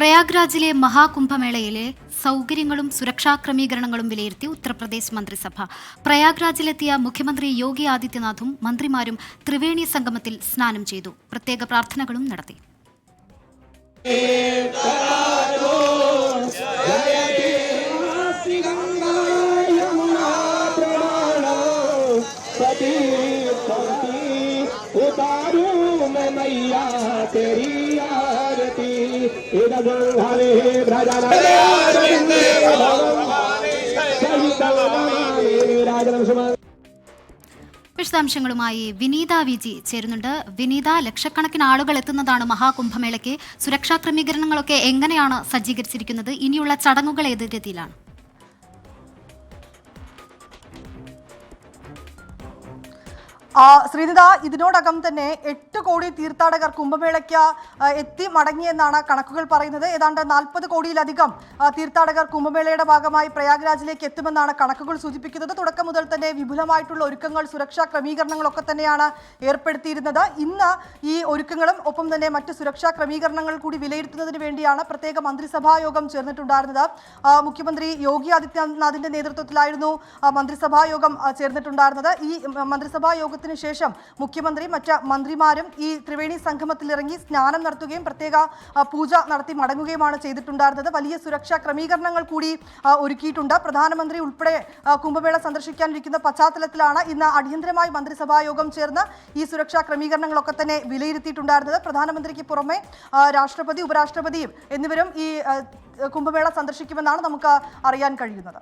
പ്രയാഗ്രാജിലെ മഹാകുംഭമേളയിലെ സൗകര്യങ്ങളും സുരക്ഷാ ക്രമീകരണങ്ങളും വിലയിരുത്തി ഉത്തർപ്രദേശ് മന്ത്രിസഭ. പ്രയാഗ്രാജിലെത്തിയ മുഖ്യമന്ത്രി യോഗി ആദിത്യനാഥും മന്ത്രിമാരും ത്രിവേണി സംഗമത്തിൽ സ്നാനം ചെയ്തു. പ്രത്യേക പ്രാർത്ഥനകളും നടത്തി. വിശദാംശങ്ങളുമായി വിനീത വിജി ചേരുന്നുണ്ട്. വിനീത, ലക്ഷക്കണക്കിന് ആളുകൾ എത്തുന്നതാണ് മഹാകുംഭമേളയ്ക്ക്. സുരക്ഷാ ക്രമീകരണങ്ങളൊക്കെ എങ്ങനെയാണ് സജ്ജീകരിച്ചിരിക്കുന്നത്? ഇനിയുള്ള ചടങ്ങുകൾ ഏത് രീതിയിലാണ്? ശ്രീനിത, ഇതിനോടകം തന്നെ 8 കോടി തീർത്ഥാടകർ കുംഭമേളയ്ക്ക് എത്തി മടങ്ങിയെന്നാണ് കണക്കുകൾ പറയുന്നത്. ഏതാണ്ട് 40 കോടിയിലധികം തീർത്ഥാടകർ കുംഭമേളയുടെ ഭാഗമായി പ്രയാഗ്രാജിലേക്ക് എത്തുമെന്നാണ് കണക്കുകൾ സൂചിപ്പിക്കുന്നത്. തുടക്കം മുതൽ തന്നെ വിപുലമായിട്ടുള്ള ഒരുക്കങ്ങൾ, സുരക്ഷാ ക്രമീകരണങ്ങളൊക്കെ തന്നെയാണ് ഏർപ്പെടുത്തിയിരുന്നത്. ഇന്ന് ഈ ഒരുക്കങ്ങളും ഒപ്പം തന്നെ മറ്റ് സുരക്ഷാ ക്രമീകരണങ്ങൾ കൂടി വിലയിരുത്തുന്നതിന് വേണ്ടിയാണ് പ്രത്യേക മന്ത്രിസഭാ യോഗം ചേർന്നിട്ടുണ്ടായിരുന്നത്. മുഖ്യമന്ത്രി യോഗി ആദിത്യനാഥിന്റെ നേതൃത്വത്തിലായിരുന്നു മന്ത്രിസഭാ യോഗം ചേർന്നിട്ടുണ്ടായിരുന്നത്. ഈ മന്ത്രിസഭാ യോഗ ശേഷം മുഖ്യമന്ത്രി മറ്റ് മന്ത്രിമാരും ഈ ത്രിവേണി സംഗമത്തിൽ ഇറങ്ങി സ്നാനം നടത്തുകയും പ്രത്യേക പൂജ നടത്തി മടങ്ങുകയുമാണ് ചെയ്തിട്ടുണ്ടായിരുന്നത്. വലിയ സുരക്ഷാ ക്രമീകരണങ്ങൾ കൂടി ഒരുക്കിയിട്ടുണ്ട്. പ്രധാനമന്ത്രി ഉൾപ്പെടെ കുംഭമേള സന്ദർശിക്കാനിരിക്കുന്ന പശ്ചാത്തലത്തിലാണ് ഇന്ന് അടിയന്തരമായി മന്ത്രിസഭാ യോഗം ചേർന്ന് ഈ സുരക്ഷാ ക്രമീകരണങ്ങളൊക്കെ തന്നെ വിലയിരുത്തിയിട്ടുണ്ടായിരുന്നത്. പ്രധാനമന്ത്രിക്ക് പുറമെ രാഷ്ട്രപതി, ഉപരാഷ്ട്രപതിയും എന്നിവരും ഈ കുംഭമേള സന്ദർശിക്കുമെന്നാണ് നമുക്ക് അറിയാൻ കഴിയുന്നത്.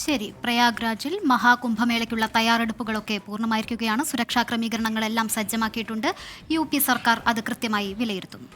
ശരി, പ്രയാഗ്രാജിൽ മഹാകുംഭമേളയ്ക്കുള്ള തയ്യാറെടുപ്പുകളൊക്കെ പൂർണ്ണമായിരിക്കുകയാണ്. സുരക്ഷാ ക്രമീകരണങ്ങളെല്ലാം സജ്ജമാക്കിയിട്ടുണ്ട്. UP സർക്കാർ അത് കൃത്യമായി വിലയിരുത്തുന്നു.